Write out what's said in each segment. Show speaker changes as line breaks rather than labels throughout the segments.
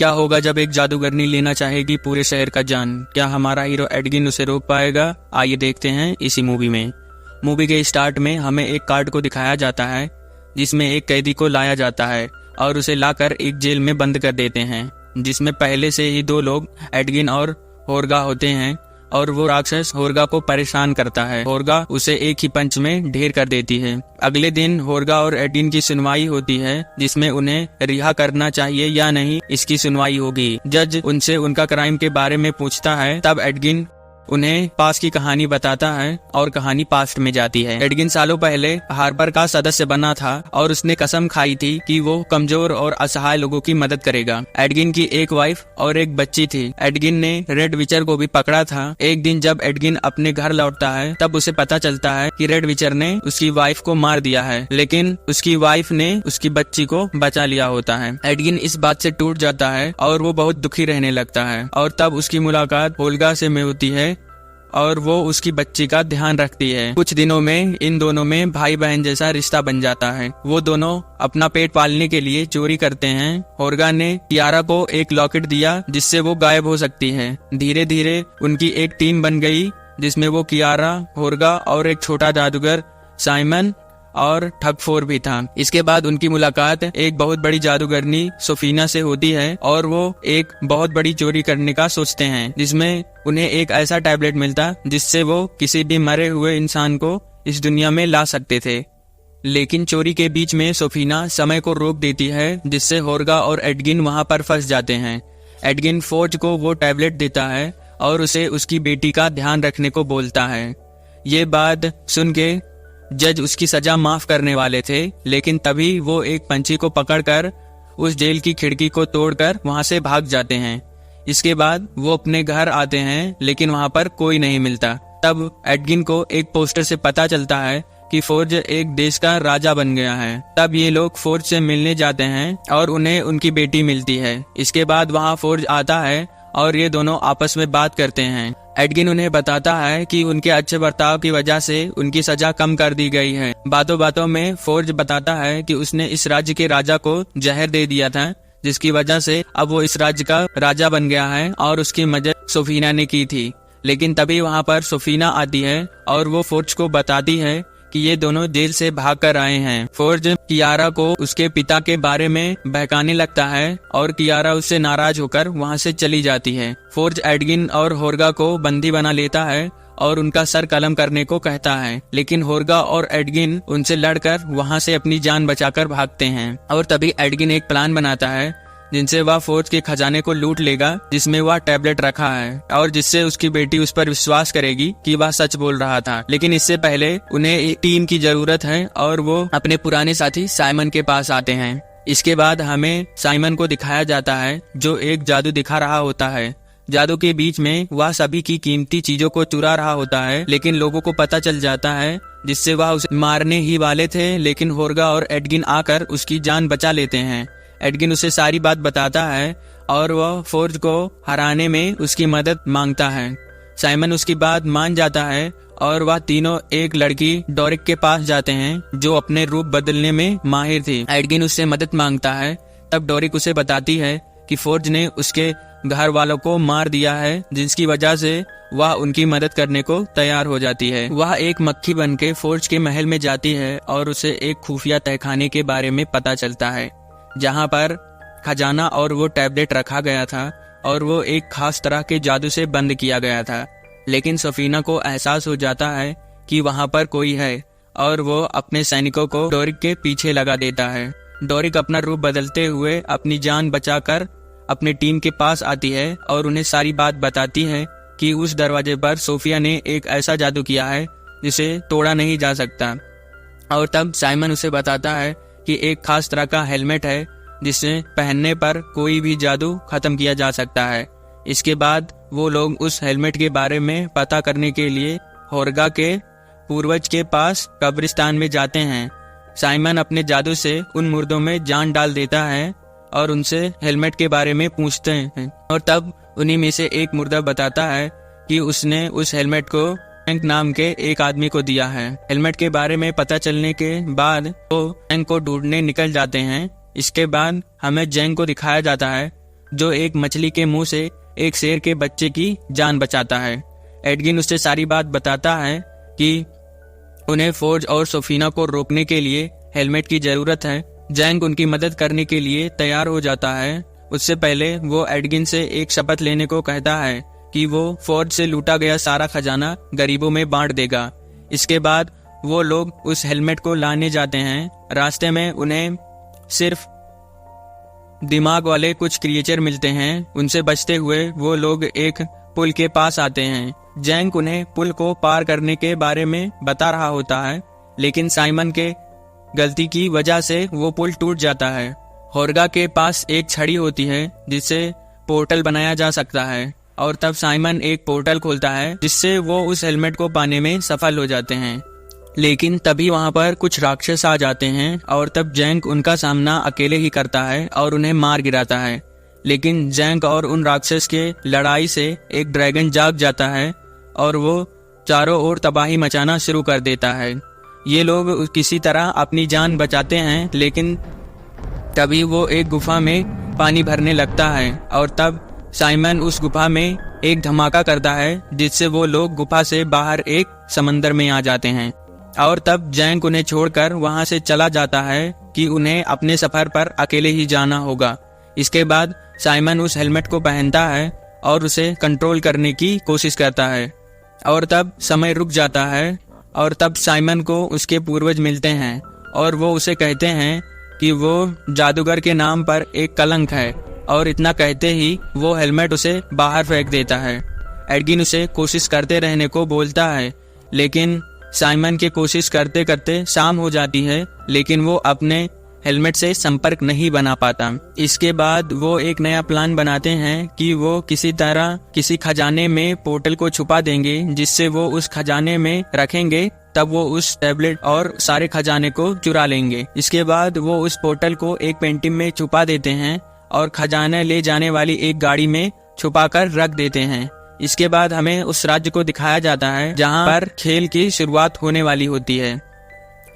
क्या होगा जब एक जादूगरनी लेना चाहेगी पूरे शहर का जान? क्या हमारा हीरो एडगिन उसे रोक पाएगा? आइए देखते हैं इसी मूवी में। मूवी के स्टार्ट में हमें एक कार्ड को दिखाया जाता है जिसमें एक कैदी को लाया जाता है और उसे लाकर एक जेल में बंद कर देते हैं, जिसमें पहले से ही 2 लोग एडगिन और होर्गा होते हैं और वो राक्षस होर्गा को परेशान करता है। होर्गा उसे एक ही पंच में ढेर कर देती है। अगले दिन होर्गा और एडगिन की सुनवाई होती है जिसमें उन्हें रिहा करना चाहिए या नहीं इसकी सुनवाई होगी। जज उनसे उनका क्राइम के बारे में पूछता है, तब एडगिन उन्हें पास की कहानी बताता है और कहानी पास्ट में जाती है। एडगिन सालों पहले हार्बर का सदस्य बना था और उसने कसम खाई थी कि वो कमजोर और असहाय लोगों की मदद करेगा। एडगिन की एक वाइफ और एक बच्ची थी। एडगिन ने रेड विचर को भी पकड़ा था। एक दिन जब एडगिन अपने घर लौटता है तब उसे पता चलता है कि रेड विचर ने उसकी वाइफ को मार दिया है, लेकिन उसकी वाइफ ने उसकी बच्ची को बचा लिया होता है। एडगिन इस बात से टूट जाता है और वो बहुत दुखी रहने लगता है और तब उसकी मुलाकात होल्गा से में होती है और वो उसकी बच्ची का ध्यान रखती है। कुछ दिनों में इन दोनों में भाई बहन जैसा रिश्ता बन जाता है। वो दोनों अपना पेट पालने के लिए चोरी करते हैं। होर्गा ने कियारा को एक लॉकेट दिया जिससे वो गायब हो सकती है। धीरे धीरे उनकी एक टीम बन गई जिसमें वो कियारा, होर्गा और एक छोटा जादूगर साइमन और ठग 4 भी था। इसके बाद उनकी मुलाकात एक बहुत बड़ी जादूगरनी सोफीना से होती है और वो एक बहुत बड़ी चोरी करने का सोचते हैं, जिसमें उन्हें एक ऐसा टैबलेट मिलता जिससे वो किसी भी मरे हुए इंसान को इस दुनिया में ला सकते थे। लेकिन चोरी के बीच में सोफीना समय को रोक देती है जिससे होर्गा और एडगिन वहां पर फंस जाते हैं। एडगिन फोर्ज को वो टैबलेट देता है और उसे उसकी बेटी का ध्यान रखने को बोलता है। ये बात सुन के जज उसकी सजा माफ करने वाले थे, लेकिन तभी वो एक पंछी को पकड़कर उस जेल की खिड़की को तोड़कर वहां से भाग जाते हैं। इसके बाद वो अपने घर आते हैं लेकिन वहां पर कोई नहीं मिलता। तब एडगिन को एक पोस्टर से पता चलता है कि फोर्ज एक देश का राजा बन गया है। तब ये लोग फोर्ज से मिलने जाते हैं और उन्हें उनकी बेटी मिलती है। इसके बाद वहाँ फोर्ज आता है और ये दोनों आपस में बात करते हैं। एडगिन उन्हें बताता है कि उनके अच्छे बर्ताव की वजह से उनकी सजा कम कर दी गई है। बातों बातों में फोर्ज बताता है कि उसने इस राज्य के राजा को जहर दे दिया था, जिसकी वजह से अब वो इस राज्य का राजा बन गया है और उसकी मदद सोफीना ने की थी। लेकिन तभी वहाँ पर सोफीना आती है और वो फोर्ज को बताती है कि ये दोनों जेल से भागकर आए हैं। फोर्ज कियारा को उसके पिता के बारे में बहकाने लगता है और कियारा उससे नाराज होकर वहां से चली जाती है। फोर्ज एडगिन और होर्गा को बंदी बना लेता है और उनका सर कलम करने को कहता है, लेकिन होर्गा और एडगिन उनसे लड़कर वहां से अपनी जान बचाकर भागते हैं। और तभी एडगिन एक प्लान बनाता है जिनसे वह फोर्ज के खजाने को लूट लेगा जिसमें वह टैबलेट रखा है और जिससे उसकी बेटी उस पर विश्वास करेगी कि वह सच बोल रहा था। लेकिन इससे पहले उन्हें एक टीम की जरूरत है और वो अपने पुराने साथी साइमन के पास आते हैं। इसके बाद हमें साइमन को दिखाया जाता है जो एक जादू दिखा रहा होता है। जादू के बीच में वह सभी की कीमती चीजों को चुरा रहा होता है, लेकिन लोगों को पता चल जाता है जिससे वह उसे मारने ही वाले थे, लेकिन होर्गा और एडगिन आकर उसकी जान बचा लेते हैं। एडगिन उसे सारी बात बताता है और वह फोर्ज को हराने में उसकी मदद मांगता है। साइमन उसकी बात मान जाता है और वह तीनों एक लड़की डोरिक के पास जाते हैं जो अपने रूप बदलने में माहिर थी। एडगिन उससे मदद मांगता है। तब डोरिक उसे बताती है कि फोर्ज ने उसके घर वालों को मार दिया है, जिसकी वजह से वह उनकी मदद करने को तैयार हो जाती है। वह एक मक्खी बनके फोर्ज के महल में जाती है और उसे एक खुफिया तहखाने के बारे में पता चलता है जहाँ पर खजाना और वो टैबलेट रखा गया था और वो एक खास तरह के जादू से बंद किया गया था। लेकिन सोफीना को एहसास हो जाता है कि वहाँ पर कोई है और वो अपने सैनिकों को डोरिक के पीछे लगा देता है। डोरिक अपना रूप बदलते हुए अपनी जान बचाकर अपनी टीम के पास आती है और उन्हें सारी बात बताती है कि उस दरवाजे पर सोफिया ने एक ऐसा जादू किया है जिसे तोड़ा नहीं जा सकता। और तब साइमन उसे बताता है कि एक खास तरह का हेलमेट है जिसे पहनने पर कोई भी जादू खत्म किया जा सकता है। इसके बाद वो लोग उस हेलमेट के बारे में पता करने के लिए होर्गा के पूर्वज के पास कब्रिस्तान में जाते हैं। साइमन अपने जादू से उन मुर्दों में जान डाल देता है और उनसे हेलमेट के बारे में पूछते हैं और तब उन्हीं में से एक मुर्दा बताता है कि उसने उस हेलमेट को जैंग नाम के एक आदमी को दिया है। हेलमेट के बारे में पता चलने के बाद वो जैंग को ढूंढने निकल जाते हैं। इसके बाद हमें जैंग को दिखाया जाता है जो एक मछली के मुंह से एक शेर के बच्चे की जान बचाता है। एडगिन उससे सारी बात बताता है कि उन्हें फोर्ज और सोफिना को रोकने के लिए हेलमेट की जरूरत है। जैंक उनकी मदद करने के लिए तैयार हो जाता है। उससे पहले वो एडगिन से एक शपथ लेने को कहता है कि वो फोर्ज से लूटा गया सारा खजाना गरीबों में बांट देगा। इसके बाद वो लोग उस हेलमेट को लाने जाते हैं। रास्ते में उन्हें सिर्फ दिमाग वाले कुछ क्रिएचर मिलते हैं। उनसे बचते हुए वो लोग एक पुल के पास आते हैं। जैंक उन्हें पुल को पार करने के बारे में बता रहा होता है, लेकिन साइमन के गलती की वजह से वो पुल टूट जाता है। होर्गा के पास एक छड़ी होती है जिससे पोर्टल बनाया जा सकता है और तब साइमन एक पोर्टल खोलता है जिससे वो उस हेलमेट को पाने में सफल हो जाते हैं। लेकिन तभी वहां पर कुछ राक्षस आ जाते हैं और तब जैंक उनका सामना अकेले ही करता है और उन्हें मार गिराता है। लेकिन जैंक और उन राक्षस के लड़ाई से एक ड्रैगन जाग जाता है और वो चारों ओर तबाही मचाना शुरू कर देता है। ये लोग किसी तरह अपनी जान बचाते हैं, लेकिन तभी वो एक गुफा में पानी भरने लगता है और तब साइमन उस गुफा में एक धमाका करता है जिससे वो लोग गुफा से बाहर एक समंदर में आ जाते हैं। और तब जैंक उन्हें छोड़कर वहां से चला जाता है कि उन्हें अपने सफर पर अकेले ही जाना होगा। इसके बाद साइमन उस हेलमेट को पहनता है और उसे कंट्रोल करने की कोशिश करता है और तब समय रुक जाता है और तब साइमन को उसके पूर्वज मिलते हैं और वो उसे कहते हैं कि वो जादूगर के नाम पर एक कलंक है और इतना कहते ही वो हेलमेट उसे बाहर फेंक देता है। एडगिन उसे कोशिश करते रहने को बोलता है, लेकिन साइमन के कोशिश करते करते शाम हो जाती है, लेकिन वो अपने हेलमेट से संपर्क नहीं बना पाता। इसके बाद वो एक नया प्लान बनाते हैं कि वो किसी तरह किसी खजाने में पोर्टल को छुपा देंगे, जिससे वो उस खजाने में रखेंगे, तब वो उस टैबलेट और सारे खजाने को चुरा लेंगे। इसके बाद वो उस पोर्टल को एक पेंटिंग में छुपा देते हैं और खजाना ले जाने वाली एक गाड़ी में छुपाकर रख देते हैं। इसके बाद हमें उस राज्य को दिखाया जाता है जहां पर खेल की शुरुआत होने वाली होती है।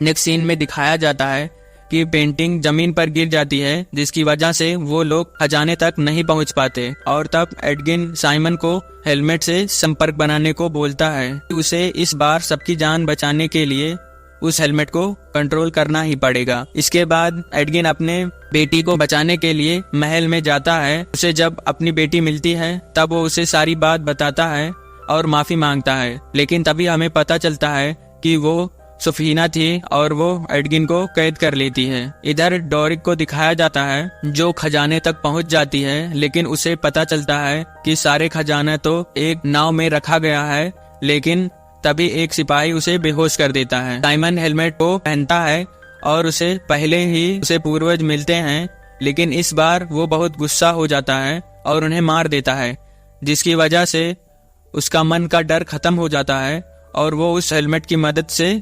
नेक्स्ट सीन में दिखाया जाता है कि पेंटिंग जमीन पर गिर जाती है, जिसकी वजह से वो लोग खजाने तक नहीं पहुंच पाते और तब एडगिन साइमन को हेलमेट से संपर्क बनाने को बोलता है। उसे इस बार सबकी जान बचाने के लिए उस हेलमेट को कंट्रोल करना ही पड़ेगा। इसके बाद एडगिन अपने बेटी को बचाने के लिए महल में जाता है। उसे जब अपनी बेटी मिलती है तब वो उसे सारी बात बताता है और माफी मांगता है, लेकिन तभी हमें पता चलता है कि वो सोफिना थी और वो एडगिन को कैद कर लेती है। इधर डोरिक को दिखाया जाता है जो खजाने तक पहुंच जाती है, लेकिन उसे पता चलता है कि सारे खजाना तो एक नाव में रखा गया है, लेकिन तभी एक सिपाही उसे बेहोश कर देता है। साइमन हेलमेट को पहनता है और उसे पहले ही उसे पूर्वज मिलते हैं, लेकिन इस बार वो बहुत गुस्सा हो जाता है और उन्हें मार देता है, जिसकी वजह से उसका मन का डर खत्म हो जाता है और वो उस हेलमेट की मदद से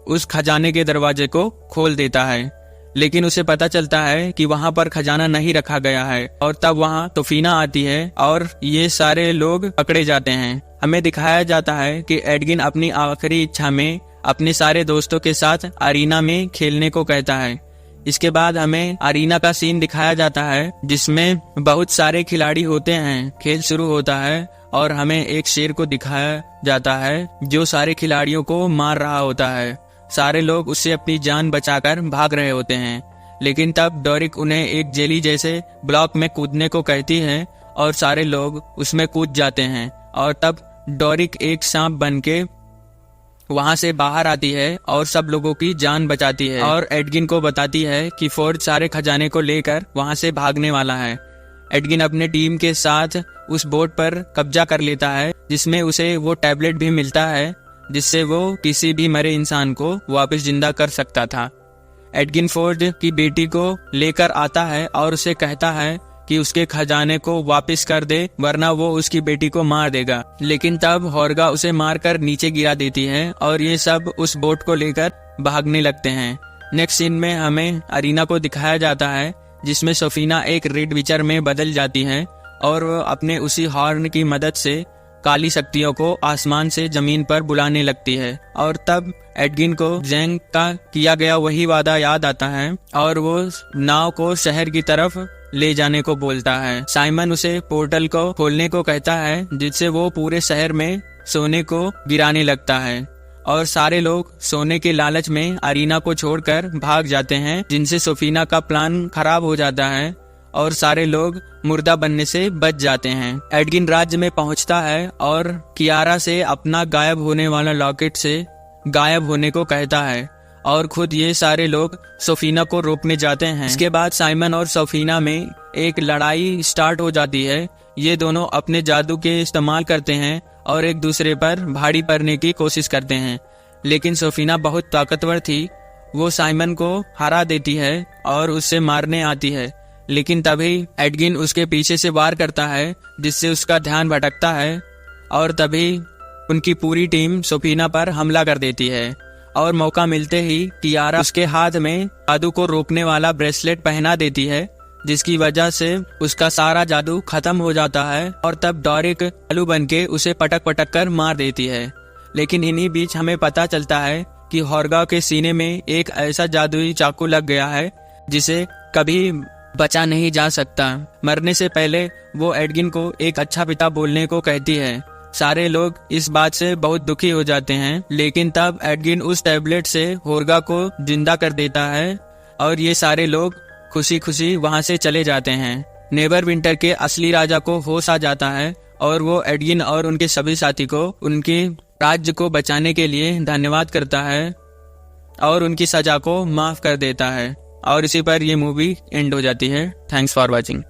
उस खजाने के दरवाजे को खोल देता है। लेकिन उसे पता चलता है कि वहां पर खजाना नहीं रखा गया है और तब वहां तोफीना आती है और ये सारे लोग पकड़े जाते हैं। हमें दिखाया जाता है कि एडगिन अपनी आखिरी इच्छा में अपने सारे दोस्तों के साथ अरीना में खेलने को कहता है। इसके बाद हमें अरीना का सीन दिखाया जाता है जिसमें बहुत सारे खिलाड़ी होते हैं। खेल शुरू होता है और हमें एक शेर को दिखाया जाता है जो सारे खिलाड़ियों को मार रहा होता है। सारे लोग उससे अपनी जान बचाकर भाग रहे होते हैं, लेकिन तब डोरिक उन्हें एक जेली जैसे ब्लॉक में कूदने को कहती है और सारे लोग उसमें कूद जाते हैं और तब डोरिक एक सांप बनके वहां से बाहर आती है और सब लोगों की जान बचाती है और एडगिन को बताती है कि फोर्ज सारे खजाने को लेकर वहां से भागने वाला है। एडगिन अपने टीम के साथ उस बोट पर कब्जा कर लेता है, जिसमें उसे वो टैबलेट भी मिलता है जिससे वो किसी भी मरे इंसान को वापस जिंदा कर सकता था। एडगिन फोर्ज की बेटी को लेकर आता है और उसे कहता है कि उसके खजाने को वापस कर दे, वरना वो उसकी बेटी को मार देगा। लेकिन तब होर्गा उसे मारकर नीचे गिरा देती है और ये सब उस बोट को लेकर भागने लगते हैं। नेक्स्ट सीन में हमें अरीना को दिखाया जाता है जिसमें सोफिना एक रेड विचर में बदल जाती है और वो अपने उसी हॉर्न की मदद से काली शक्तियों को आसमान से जमीन पर बुलाने लगती है और तब एडगिन को जैंक का किया गया वही वादा याद आता है और वो नाव को शहर की तरफ ले जाने को बोलता है। साइमन उसे पोर्टल को खोलने को कहता है, जिससे वो पूरे शहर में सोने को गिराने लगता है और सारे लोग सोने के लालच में अरीना को छोड़कर भाग जाते हैं, जिनसे सोफीना का प्लान खराब हो जाता है और सारे लोग मुर्दा बनने से बच जाते हैं। एडगिन राज्य में पहुंचता है और कियारा से अपना गायब होने वाला लॉकेट से गायब होने को कहता है और खुद ये सारे लोग सोफीना को रोकने जाते हैं। इसके बाद साइमन और सोफीना में एक लड़ाई स्टार्ट हो जाती है। ये दोनों अपने जादू के इस्तेमाल करते हैं और एक दूसरे पर भारी पड़ने की कोशिश करते हैं, लेकिन सोफीना बहुत ताकतवर थी। वो साइमन को हरा देती है और उससे मारने आती है, लेकिन तभी एडगिन उसके पीछे से वार करता है, जिससे उसका ध्यान भटकता है और तभी उनकी पूरी टीम सोफीना पर हमला कर देती है और मौका मिलते ही कियारा उसके हाथ में जादू को रोकने वाला ब्रेसलेट पहना देती है, जिसकी वजह से उसका सारा जादू खत्म हो जाता है और तब डोरिक आलू बनके उसे पटक पटक कर मार देती है। लेकिन इन्हीं बीच हमें पता चलता है कि होर्गा के सीने में एक ऐसा जादुई चाकू लग गया है जिसे कभी बचा नहीं जा सकता। मरने से पहले वो एडगिन को एक अच्छा पिता बोलने को कहती है। सारे लोग इस बात से बहुत दुखी हो जाते हैं, लेकिन तब एडगिन उस टैबलेट से होर्गा को जिंदा कर देता है और ये सारे लोग खुशी खुशी वहां से चले जाते हैं। नेवरविंटर के असली राजा को होश आ जाता है और वो एडगिन और उनके सभी साथी को उनके राज्य को बचाने के लिए धन्यवाद करता है और उनकी सजा को माफ कर देता है। और इसी पर ये मूवी एंड हो जाती है। Thanks for watching.